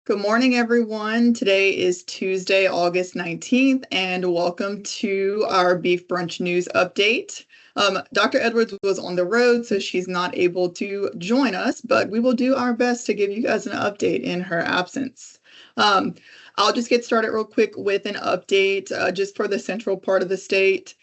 Good morning, everyone. Today is Tuesday, August 19th, and welcome to our Beef Brunch News Update. Dr. Edwards was on the road, so she's not able to join us, but we will do our best to give you guys an update in her absence. I'll just get started real quick with an update just for the central part of the state.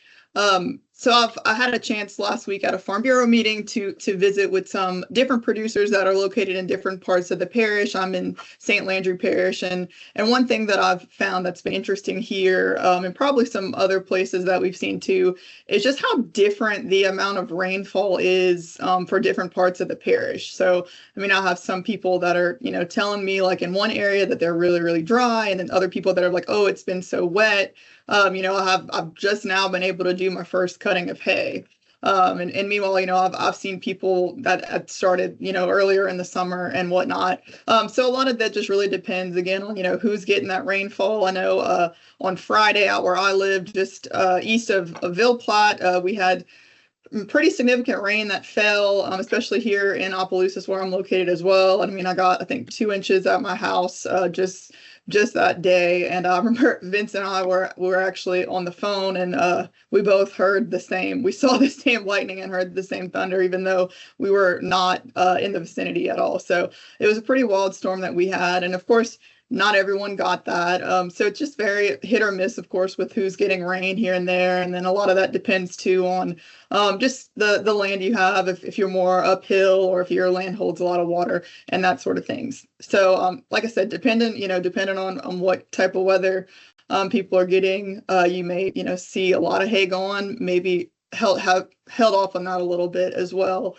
I had a chance last week at a Farm Bureau meeting to visit with some different producers that are located in different parts of the parish. I'm in St. Landry Parish, and one thing that I've found that's been interesting here, and probably some other places that we've seen too, is just how different the amount of rainfall is for different parts of the parish. So, I mean, I have some people that are, telling me like in one area that they're really, really dry, and then other people that are like, oh, it's been so wet. I've just now been able to do my first cutting of hay. And meanwhile, I've seen people that had started, earlier in the summer and whatnot. So a lot of that just really depends again on, who's getting that rainfall. I know on Friday out where I live, just east of Ville Platte, we had pretty significant rain that fell, especially here in Opelousas where I'm located as well. I mean, I got, I think, 2 inches at my house just that day. And I remember Vince and I were actually on the phone, and we both heard the same. We saw the same lightning and heard the same thunder, even though we were not in the vicinity at all. So it was a pretty wild storm that we had. And of course, not everyone got that. So it's just very hit or miss, of course, with who's getting rain here and there. And then a lot of that depends too on just the land you have, if you're more uphill or if your land holds a lot of water and that sort of things. So like I said, dependent on what type of weather people are getting, you may, see a lot of hay gone, maybe held off on that a little bit as well.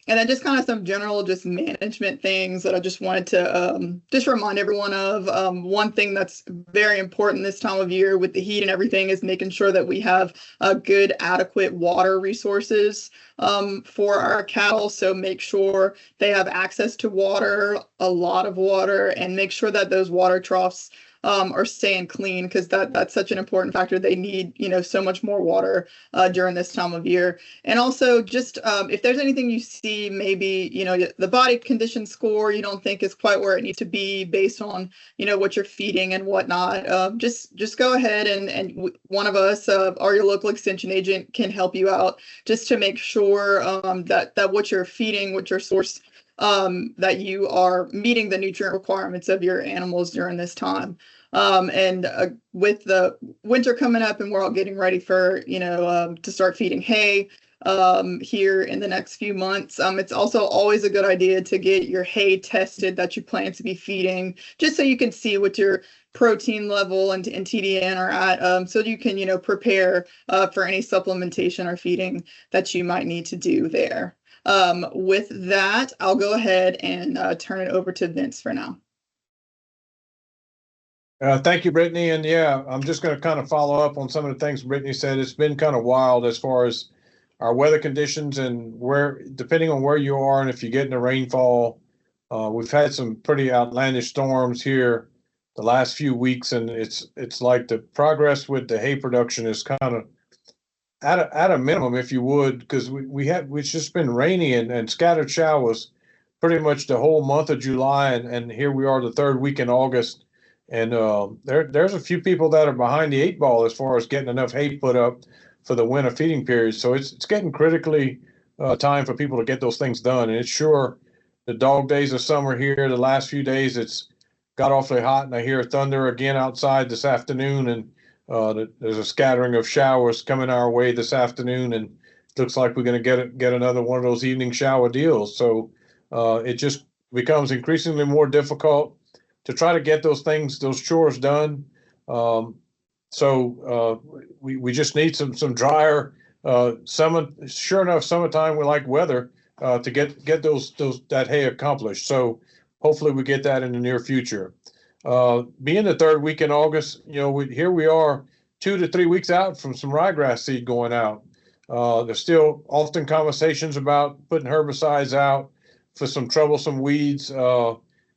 And then just kind of some general just management things that I just wanted to just remind everyone of. One thing that's very important this time of year with the heat and everything is making sure that we have good, adequate water resources for our cattle. So make sure they have access to water, a lot of water, and make sure that those water troughs are staying clean, because that's such an important factor. They need, so much more water during this time of year. And also just if there's anything you see, maybe, the body condition score you don't think is quite where it needs to be based on, what you're feeding and whatnot, just go ahead and one of us or your local extension agent can help you out just to make sure that what you're feeding, what your source, that you are meeting the nutrient requirements of your animals during this time. And with the winter coming up and we're all getting ready for, to start feeding hay here in the next few months, it's also always a good idea to get your hay tested that you plan to be feeding, just so you can see what your protein level and TDN are at, so you can, prepare for any supplementation or feeding that you might need to do there. With that, I'll go ahead and turn it over to Vince for now. Thank you, Brittany. And yeah, I'm just going to kind of follow up on some of the things Brittany said. It's been kind of wild as far as our weather conditions and depending on where you are and if you're getting the rainfall. We've had some pretty outlandish storms here the last few weeks, and it's like the progress with the hay production is kind of at a minimum, if you would, because it's just been rainy and scattered showers pretty much the whole month of July, and here we are the third week in August. And there's a few people that are behind the 8 ball as far as getting enough hay put up for the winter feeding period. So it's getting critically time for people to get those things done. And it's sure the dog days of summer here, the last few days, it's got awfully hot, and I hear thunder again outside this afternoon. And there's a scattering of showers coming our way this afternoon, and it looks like we're going to get another one of those evening shower deals. So it just becomes increasingly more difficult to try to get those chores done. So we just need some drier summer. Sure enough, summertime we like weather to get that hay accomplished. So hopefully we get that in the near future. Being the third week in August, here we are 2 to 3 weeks out from some ryegrass seed going out. There's still often conversations about putting herbicides out for some troublesome weeds.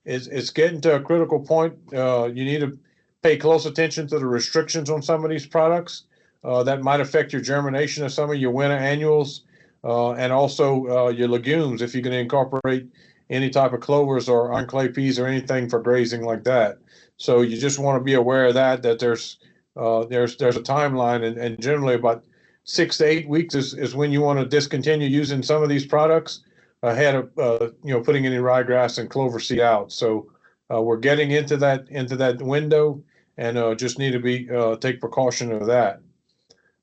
It's getting to a critical point. You need to pay close attention to the restrictions on some of these products that might affect your germination of some of your winter annuals, and also your legumes if you're going to incorporate any type of clovers or enclave peas or anything for grazing like that. So you just want to be aware of that there's a timeline, and generally about 6 to 8 weeks is when you want to discontinue using some of these products ahead of putting any ryegrass and clover seed out. So we're getting into that window, and just need to be take precaution of that.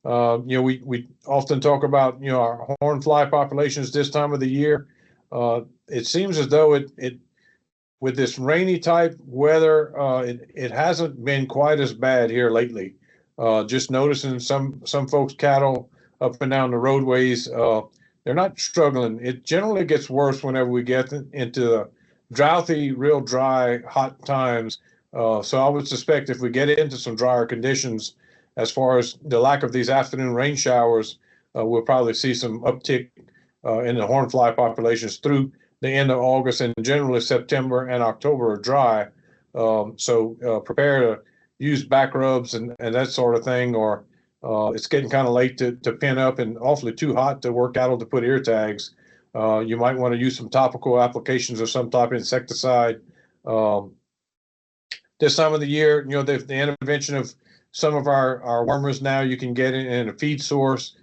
We often talk about our horn fly populations this time of the year. It seems as though it with this rainy type weather, it hasn't been quite as bad here lately. Just noticing some folks' cattle up and down the roadways, they're not struggling. It generally gets worse whenever we get into the drouthy, real dry, hot times. So I would suspect if we get into some drier conditions, as far as the lack of these afternoon rain showers, we'll probably see some uptick in the horn fly populations through the end of August, and generally September and October are dry. So prepare to use back rubs and that sort of thing, or it's getting kind of late to pin up and awfully too hot to work cattle to put ear tags. You might want to use some topical applications of some type of insecticide. This time of the year, the intervention of some of our wormers now you can get in a feed source.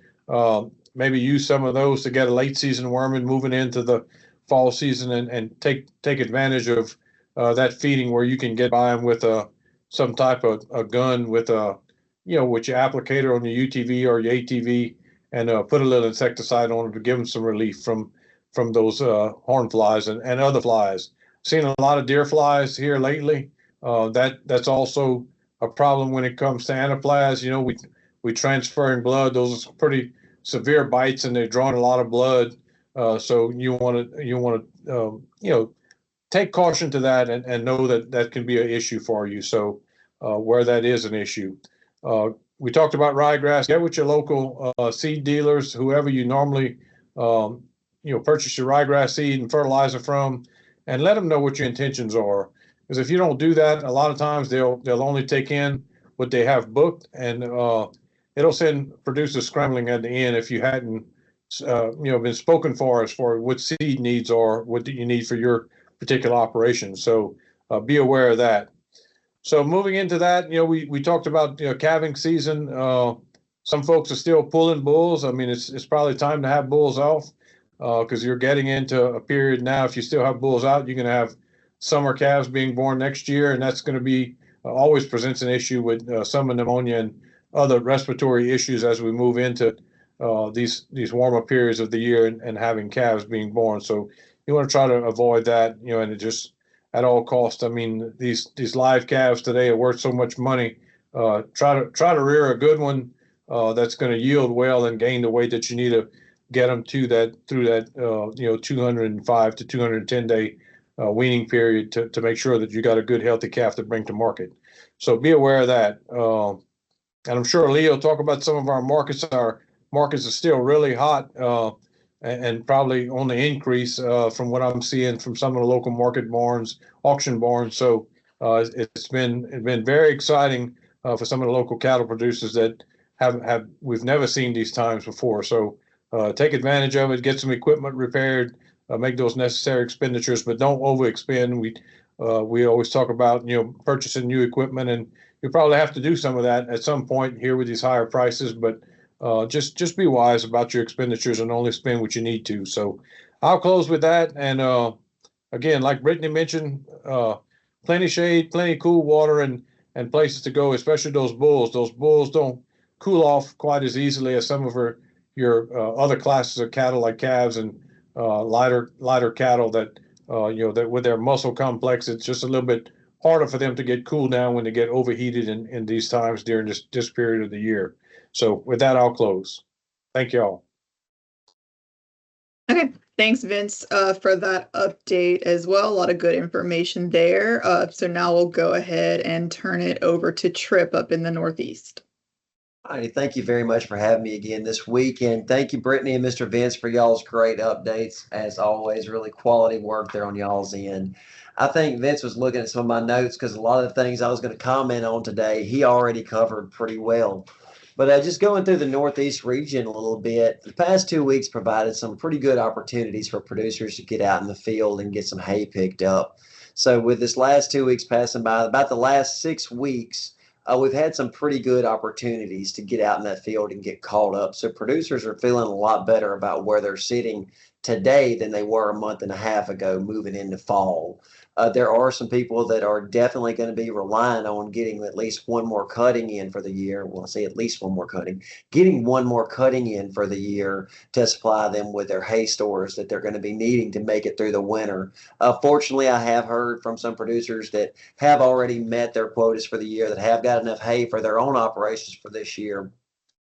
Maybe use some of those to get a late season worming moving into the fall season, and take advantage of that feeding where you can get by them with some type of a gun with with your applicator on your UTV or your ATV, and put a little insecticide on them to give them some relief from those horn flies and other flies. Seen a lot of deer flies here lately. That's also a problem when it comes to anaplasm. We transferring blood. Those are pretty severe bites, and they're drawing a lot of blood. So you want to take caution to that, and know that can be an issue for you. So where that is an issue, we talked about ryegrass. Get with your local seed dealers, whoever you normally purchase your ryegrass seed and fertilizer from, and let them know what your intentions are. Because if you don't do that, a lot of times they'll only take in what they have booked, and it'll send producers scrambling at the end if you hadn't been spoken for as far as what seed needs are, what do you need for your particular operation. So be aware of that. So moving into that, we talked about calving season. Some folks are still pulling bulls. I mean, it's probably time to have bulls off, because you're getting into a period now. If you still have bulls out, you're going to have summer calves being born next year, and that's going to be always presents an issue with summer pneumonia and other respiratory issues as we move into these warmer periods of the year, and having calves being born. So you want to try to avoid that, and it just at all costs. I mean, these live calves today are worth so much money. Try to rear a good one that's going to yield well and gain the weight that you need to get them through that 205 to 210 day weaning period to make sure that you got a good healthy calf to bring to market. So be aware of that. And I'm sure Leo will talk about some of our markets. Our markets are still really hot, and probably on the increase from what I'm seeing from some of the local market barns, auction barns. So it's been very exciting for some of the local cattle producers that we've never seen these times before. So take advantage of it, get some equipment repaired, make those necessary expenditures, but don't overexpend. We always talk about purchasing new equipment, and you probably have to do some of that at some point here with these higher prices. But just be wise about your expenditures and only spend what you need to. So I'll close with that. And again, like Brittany mentioned, plenty shade, plenty cool water, and places to go, especially those bulls. Those bulls don't cool off quite as easily as some of your other classes of cattle, like calves and lighter cattle that that with their muscle complex, it's just a little bit harder for them to get cooled down when they get overheated in these times during this period of the year. So with that, I'll close. Thank you all. Okay, thanks, Vince, for that update as well. A lot of good information there. So now we'll go ahead and turn it over to Tripp up in the Northeast. Hi, thank you very much for having me again this week. And thank you, Brittany and Mr. Vince, for y'all's great updates. As always, really quality work there on y'all's end. I think Vince was looking at some of my notes because a lot of the things I was going to comment on today, he already covered pretty well. But just going through the Northeast region a little bit, the past 2 weeks provided some pretty good opportunities for producers to get out in the field and get some hay picked up. So with this last 2 weeks passing by, about the last 6 weeks, we've had some pretty good opportunities to get out in that field and get caught up. So producers are feeling a lot better about where they're sitting today than they were a month and a half ago moving into fall. There are some people that are definitely going to be relying on getting at least one more cutting in for the year. Well, I say at least one more cutting, getting one more cutting in for the year to supply them with their hay stores that they're going to be needing to make it through the winter. Fortunately, I have heard from some producers that have already met their quotas for the year, that have got enough hay for their own operations for this year,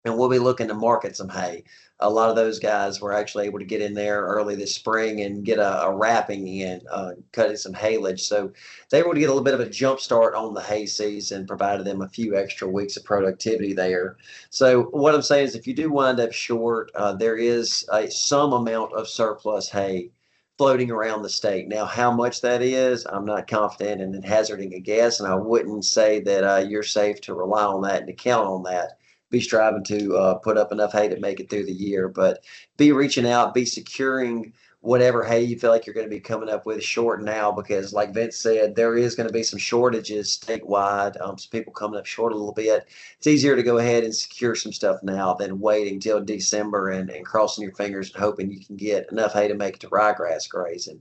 and we'll be looking to market some hay. A lot of those guys were actually able to get in there early this spring and get a wrapping in, cutting some haylage. So they were able to get a little bit of a jump start on the hay season, provided them a few extra weeks of productivity there. So what I'm saying is, if you do wind up short, there is some amount of surplus hay floating around the state. Now, how much that is, I'm not confident in hazarding a guess, and I wouldn't say that you're safe to rely on that and to count on that. Be striving to put up enough hay to make it through the year, but be reaching out, be securing whatever hay you feel like you're going to be coming up with short now, because like Vince said, there is going to be some shortages statewide, some people coming up short a little bit. It's easier to go ahead and secure some stuff now than waiting till December and crossing your fingers and hoping you can get enough hay to make it to ryegrass grazing.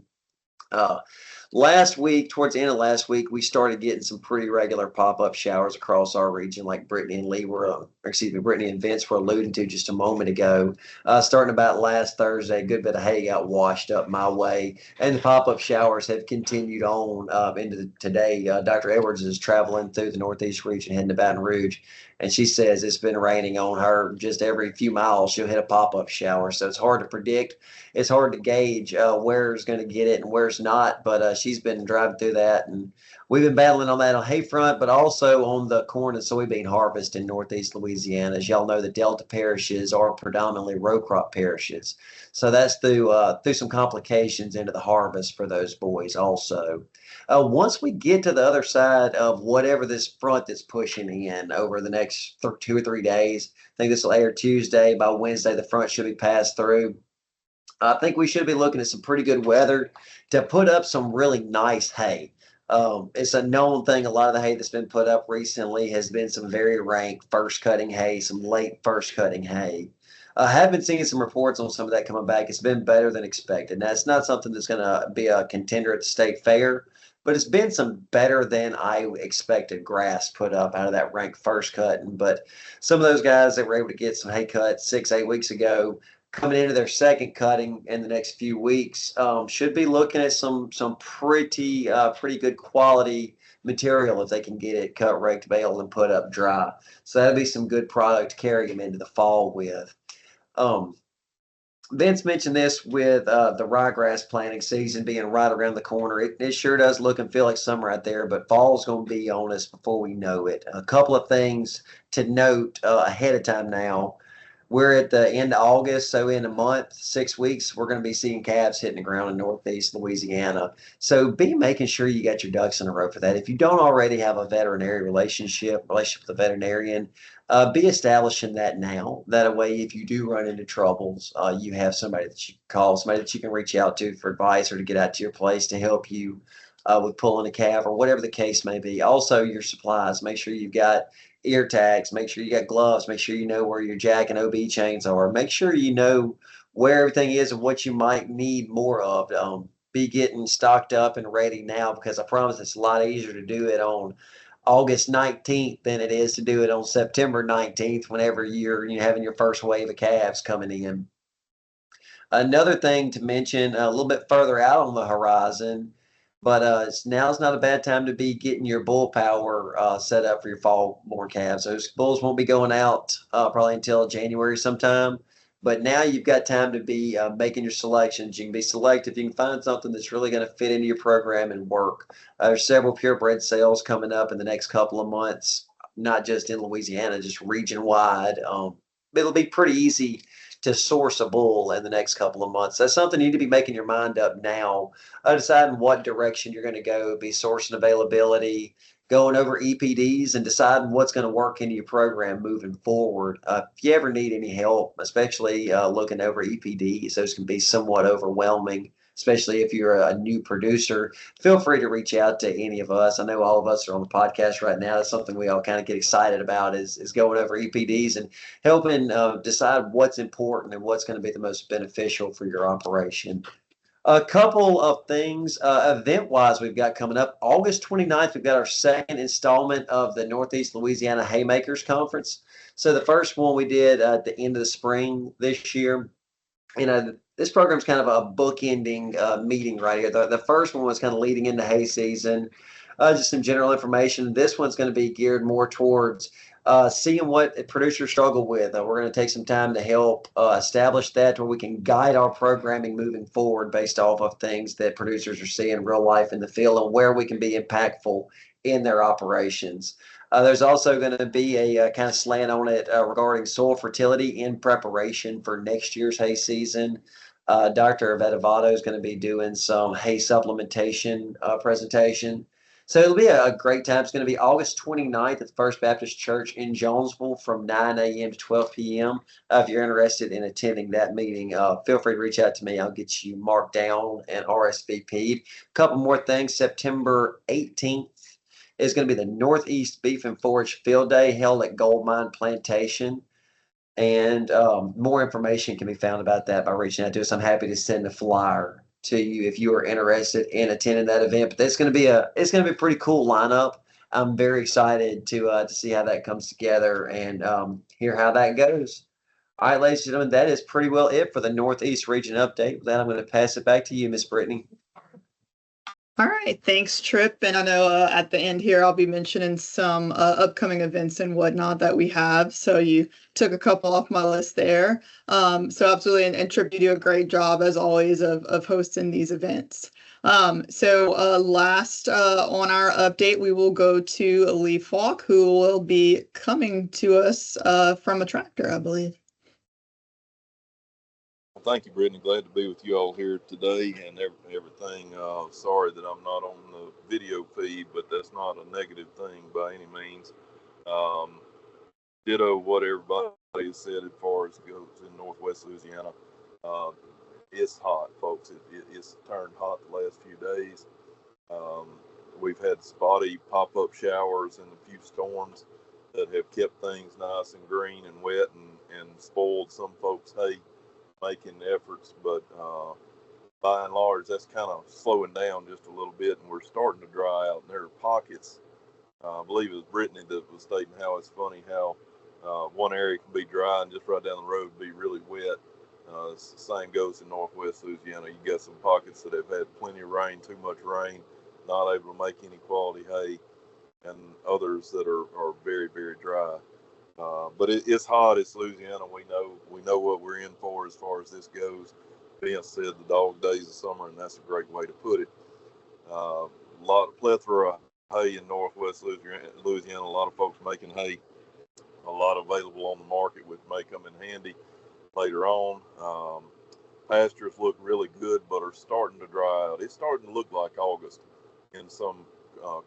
Last week, towards the end of last week, we started getting some pretty regular pop-up showers across our region, like Brittany and Vince were alluding to just a moment ago. Starting about last Thursday, a good bit of hay got washed up my way, and the pop-up showers have continued on into today. Dr. Edwards is traveling through the Northeast region, heading to Baton Rouge, and she says it's been raining on her just every few miles. She'll hit a pop-up shower, so it's hard to predict. It's hard to gauge where's going to get it and where's not, but she's been driving through that, and we've been battling on that on hay front, but also on the corn and soybean harvest in Northeast Louisiana. As y'all know, the Delta parishes are predominantly row crop parishes, so that's through some complications into the harvest for those boys also. Once we get to the other side of whatever this front that's pushing in over the next 2 or 3 days, I think this will air Tuesday. By Wednesday, the front should be passed through. I think we should be looking at some pretty good weather to put up some really nice hay. It's a known thing. A lot of the hay that's been put up recently has been some very rank first cutting hay, some late first cutting hay. I have been seeing some reports on some of that coming back. It's been better than expected. Now, it's not something that's going to be a contender at the state fair, but it's been some better than I expected grass put up out of that rank first cutting. But some of those guys that were able to get some hay cut 6-8 weeks ago, coming into their second cutting in the next few weeks, should be looking at some pretty good quality material if they can get it cut, raked, baled, and put up dry. So that'll be some good product to carry them into the fall with. Vince mentioned this with the ryegrass planting season being right around the corner. It sure does look and feel like summer out there, but fall's going to be on us before we know it. A couple of things to note ahead of time now. We're at the end of August, so in a month, 6 weeks, we're going to be seeing calves hitting the ground in Northeast Louisiana. So be making sure you got your ducks in a row for that. If you don't already have a veterinary relationship with a veterinarian, be establishing that now. That way, if you do run into troubles, you have somebody that you can call, somebody that you can reach out to for advice or to get out to your place to help you with pulling a calf or whatever the case may be. Also, your supplies. Make sure you've got ear tags, make sure you got gloves, make sure you know where your jack and OB chains are, make sure you know where everything is and what you might need more of. Be getting stocked up and ready now, because I promise it's a lot easier to do it on August 19th than it is to do it on September 19th whenever you're having your first wave of calves coming in. Another thing to mention a little bit further out on the horizon, but now's not a bad time to be getting your bull power set up for your fall born calves. Those bulls won't be going out probably until January sometime. But now you've got time to be making your selections. You can be selective. You can find something that's really going to fit into your program and work. There's several purebred sales coming up in the next couple of months, not just in Louisiana, just region wide. It'll be pretty easy to source a bull in the next couple of months. That's something you need to be making your mind up now, deciding what direction you're going to go, be sourcing availability, going over EPDs and deciding what's going to work into your program moving forward. If you ever need any help, especially looking over EPDs, those can be somewhat overwhelming, especially if you're a new producer. Feel free to reach out to any of us. I know all of us are on the podcast right now. That's something we all kind of get excited about is going over EPDs and helping decide what's important and what's going to be the most beneficial for your operation. A couple of things event-wise we've got coming up. August 29th, we've got our second installment of the Northeast Louisiana Haymakers Conference. So the first one we did at the end of the spring this year. This program's kind of a bookending meeting right here. The first one was kind of leading into hay season, just some general information. This one's going to be geared more towards seeing what producers struggle with. We're going to take some time to help establish that where we can guide our programming moving forward based off of things that producers are seeing in real life in the field and where we can be impactful in their operations. There's also going to be a kind of slant on it regarding soil fertility in preparation for next year's hay season. Dr. Vedavato is going to be doing some hay supplementation presentation. So it'll be a great time. It's going to be August 29th at the First Baptist Church in Jonesville from 9 a.m. to 12 p.m. If you're interested in attending that meeting, feel free to reach out to me. I'll get you marked down and RSVP'd. A couple more things. September 18th is going to be the Northeast Beef and Forage Field Day held at Gold Mine Plantation. And more information can be found about that by reaching out to us. I'm happy to send a flyer to you if you are interested in attending that event. But it's going to be a pretty cool lineup. I'm very excited to see how that comes together and hear how that goes. All right, ladies and gentlemen, that is pretty well it for the Northeast Region update. With that, I'm going to pass it back to you, Miss Brittany. All right, thanks, Tripp. And I know at the end here, I'll be mentioning some upcoming events and whatnot that we have. So you took a couple off my list there. So absolutely, and Tripp, you do a great job as always of hosting these events. So last on our update, we will go to Lafourche, who will be coming to us from a tractor, I believe. Thank you, Brittany. Glad to be with you all here today and everything. Sorry that I'm not on the video feed, but that's not a negative thing by any means. Ditto what everybody has said as far as goes in Northwest Louisiana. It's hot, folks. It's turned hot the last few days. We've had spotty pop-up showers and a few storms that have kept things nice and green and wet and spoiled some folks' hay making efforts, but by and large that's kind of slowing down just a little bit, and we're starting to dry out. And there are pockets, I believe it was Brittany that was stating how it's funny how one area can be dry and just right down the road be really wet. The same goes in Northwest Louisiana. You got some pockets that have had plenty of rain, too much rain, not able to make any quality hay, and others that are very, very dry. But it's hot. It's Louisiana. We know what we're in for as far as this goes. Vince said the dog days of summer, and that's a great way to put it. Plethora of hay in Northwest Louisiana. A lot of folks making hay. A lot available on the market, which may come in handy later on. Pastures look really good, but are starting to dry out. It's starting to look like August in some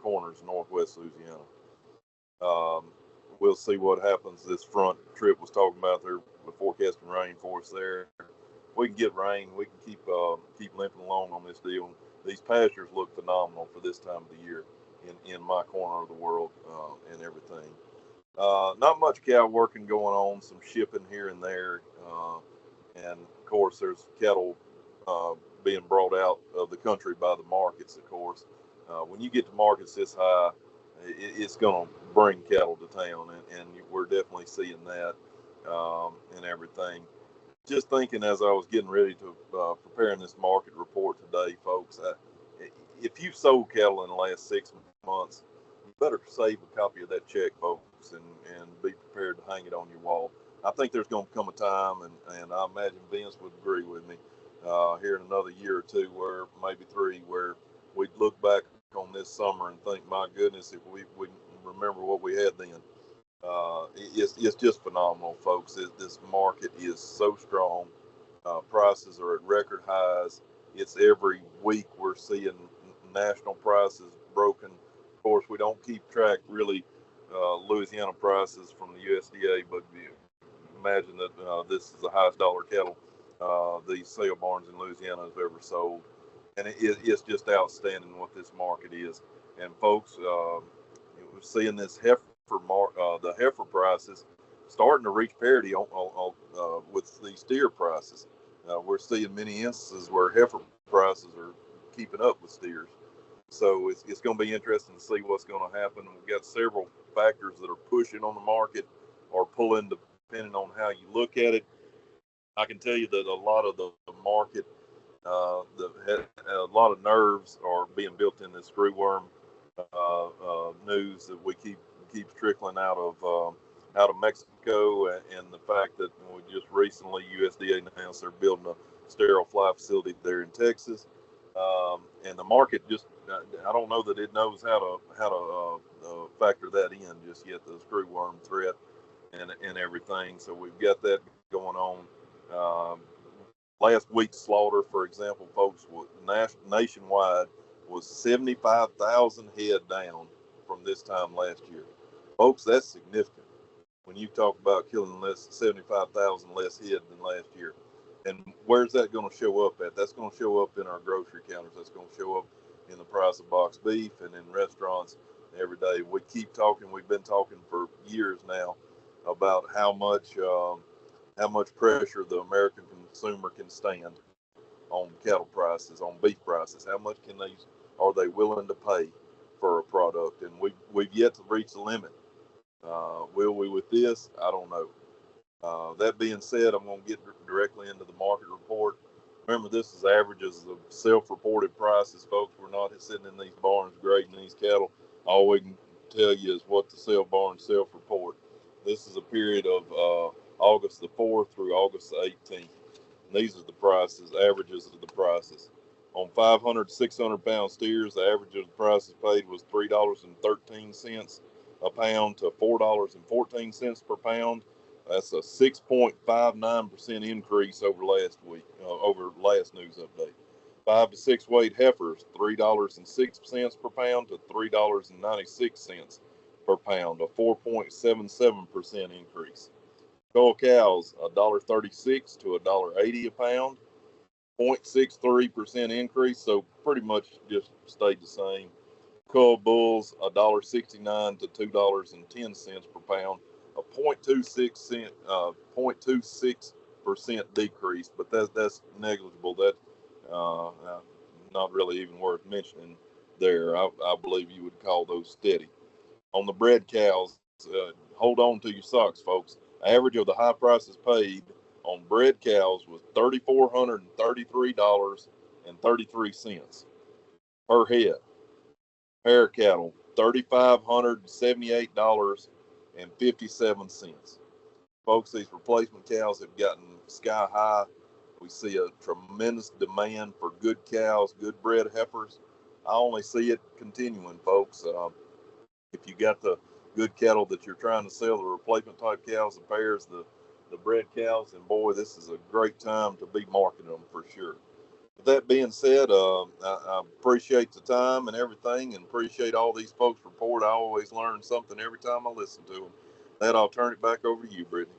corners of Northwest Louisiana. We'll see what happens. This front Tripp was talking about, they're forecasting rain for us there. We can get rain. We can keep limping along on this deal. These pastures look phenomenal for this time of the year in my corner of the world and everything. Not much cow working going on, some shipping here and there. And of course, there's cattle being brought out of the country by the markets, of course. When you get to markets this high, it's going to bring cattle to town, and we're definitely seeing that and everything. Just thinking as I was getting ready to preparing this market report today, folks, if you've sold cattle in the last 6 months, you better save a copy of that check, folks, and be prepared to hang it on your wall. I think there's going to come a time, and I imagine Vince would agree with me, here in another year or two, where maybe 3, where we'd look back on this summer and think, my goodness, if we remember what we had then. It's just phenomenal, folks. This market is so strong. Prices are at record highs. It's every week we're seeing national prices broken Of course, we don't keep track really Louisiana prices from the USDA, but imagine that this is the highest dollar cattle these sale barns in Louisiana has ever sold. And it's just outstanding what this market is. And folks, we're seeing this the heifer prices starting to reach parity with the steer prices. We're seeing many instances where heifer prices are keeping up with steers. So it's going to be interesting to see what's going to happen. We've got several factors that are pushing on the market or pulling, depending on how you look at it. I can tell you that a lot of the market, a lot of nerves are being built in this screwworm news that we keeps trickling out of Mexico, and the fact that we just recently USDA announced they're building a sterile fly facility there in Texas. And the market just, I don't know that it knows how to factor that in just yet, the screwworm threat and everything. So we've got that going on. Last week's slaughter, for example, folks, nationwide was 75,000 head down from this time last year. Folks, that's significant when you talk about killing 75,000 less head than last year. And where's that going to show up at? That's going to show up in our grocery counters. That's going to show up in the price of boxed beef and in restaurants every day. We keep talking. We've been talking for years now about how much pressure the American consumer can stand on cattle prices, on beef prices. How much are they willing to pay for a product? And we've yet to reach the limit. Will we with this? I don't know. That being said, I'm going to get directly into the market report. Remember, this is averages of self-reported prices, folks. We're not sitting in these barns grading these cattle. All we can tell you is what the sale barns self-report. This is a period of August the 4th through August the 18th. And these are the prices, averages of the prices. On 500 to 600 pound steers, the average of the prices paid was $3.13 a pound to $4.14 per pound. That's a 6.59% increase over last week, over last news update. 5 to 6 weight heifers, $3.06 per pound to $3.96 per pound, a 4.77% increase. Cull cows, $1.36 to $1.80 a pound, 0.63% increase, so pretty much just stayed the same. Cull bulls, $1.69 to $2.10 per pound, a 0.26% decrease, but that's negligible. That not really even worth mentioning there. I believe you would call those steady. On the bred cows, hold on to your socks, folks. Average of the high prices paid on bred cows was $3,433.33 per head. Hair cattle, $3,578.57. Folks, these replacement cows have gotten sky high. We see a tremendous demand for good cows, good bred heifers. I only see it continuing, folks. If you got the good cattle that you're trying to sell, the replacement type cows, the pairs, the bred cows, and boy, this is a great time to be marketing them for sure. With that being said, I appreciate the time and everything, and appreciate all these folks report. I always learn something every time I listen to them. That I'll turn it back over to you, Brittany.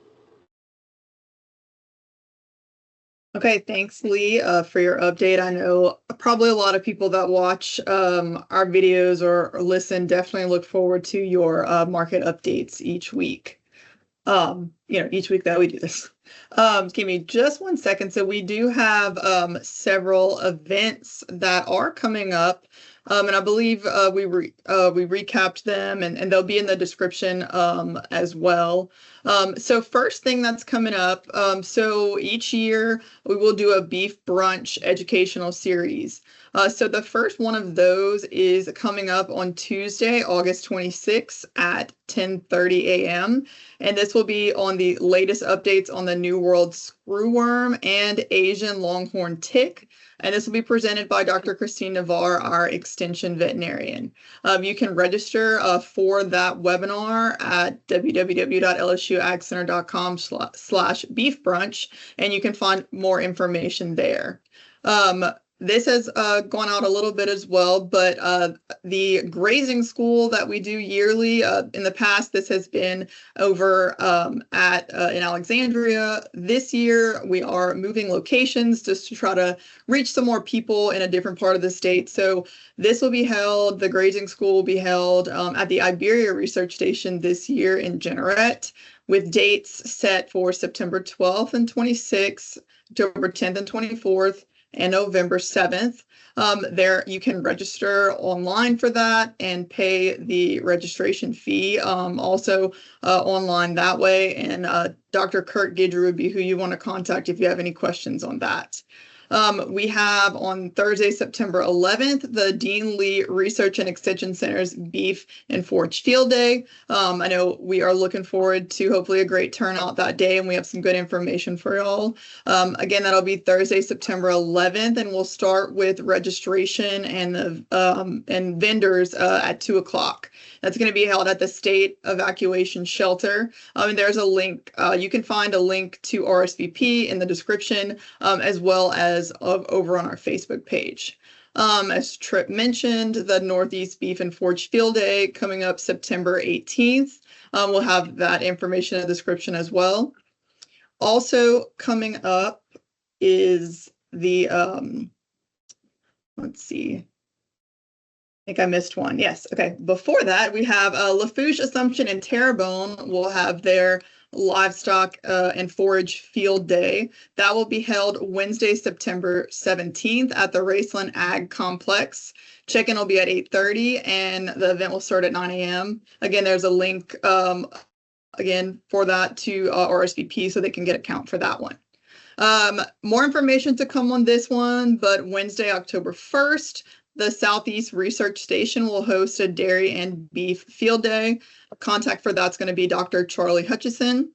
Okay, thanks, Lee, for your update. I know probably a lot of people that watch our videos or listen definitely look forward to your market updates each week. Each week that we do this. Give me just 1 second. So we do have several events that are coming up. And I believe we recapped them, and they'll be in the description as well. So first thing that's coming up, so each year we will do a beef brunch educational series. So the first one of those is coming up on Tuesday, August 26th at 10:30 a.m. And this will be on the latest updates on the New World screwworm and Asian longhorn tick. And this will be presented by Dr. Christine Navarre, our extension veterinarian. You can register for that webinar at www.lsuagcenter.com/beef brunch, and you can find more information there. this has gone out a little bit as well, but the Grazing School that we do yearly, in the past, this has been over in Alexandria. This year, we are moving locations just to try to reach some more people in a different part of the state. So this will be held, the Grazing School will be held at the Iberia Research Station this year in Jeanerette, with dates set for September 12th and 26th, October 10th and 24th, and November 7th. There you can register online for that and pay the registration fee also online that way. And Dr. Kurt Guidry would be who you want to contact if you have any questions on that. We have on Thursday, September 11th, the Dean Lee Research and Extension Center's Beef and Forage Field Day. I know we are looking forward to hopefully a great turnout that day, and we have some good information for y'all. Again, that'll be Thursday, September 11th, and we'll start with registration and the and vendors at 2 o'clock. That's going to be held at the State Evacuation Shelter. And there's a link. You can find a link to RSVP in the description, as well as over on our Facebook page. As Tripp mentioned, the Northeast Beef and Forage Field Day coming up September 18th. We'll have that information in the description as well. Also coming up is the, let's see. I think I missed one. Yes. Okay. Before that, we have Lafourche, Assumption, and Terrebonne will have their Livestock and Forage Field Day. That will be held Wednesday, September 17th at the Raceland Ag Complex. Check-in will be at 8:30 and the event will start at 9 a.m. Again, there's a link again for that to RSVP so they can get a count for that one. More information to come on this one, but Wednesday, October 1st, the Southeast Research Station will host a dairy and beef field day. Contact for that's going to be Dr. Charlie Hutchison.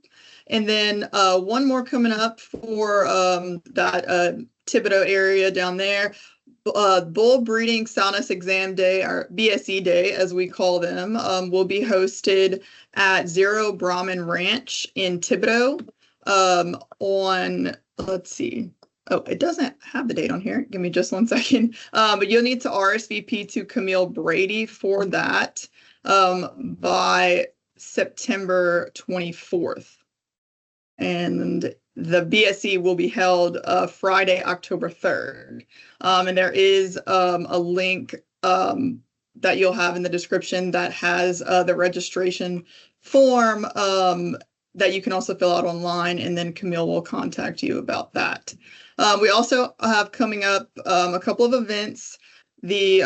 And then one more coming up for that Thibodaux area down there. Bull Breeding Soundness Exam Day, or BSE Day, as we call them, will be hosted at Zero Brahmin Ranch in Thibodaux on, let's see. Oh, it doesn't have the date on here. Give me just 1 second. But you'll need to RSVP to Camille Brady for that by September 24th. And the BSE will be held Friday, October 3rd. And there is a link that you'll have in the description that has the registration form that you can also fill out online, and then Camille will contact you about that. We also have coming up a couple of events. The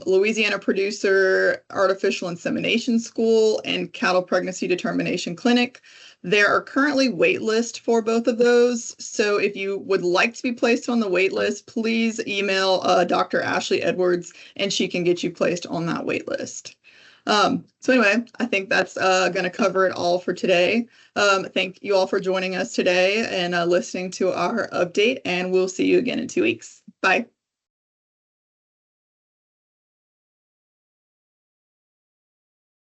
Louisiana Producer Artificial Insemination School and Cattle Pregnancy Determination Clinic. There are currently wait lists for both of those. So if you would like to be placed on the wait list, please email Dr. Ashley Edwards and she can get you placed on that wait list. So anyway, I think that's going to cover it all for today. Thank you all for joining us today and listening to our update, and we'll see you again in 2 weeks. Bye.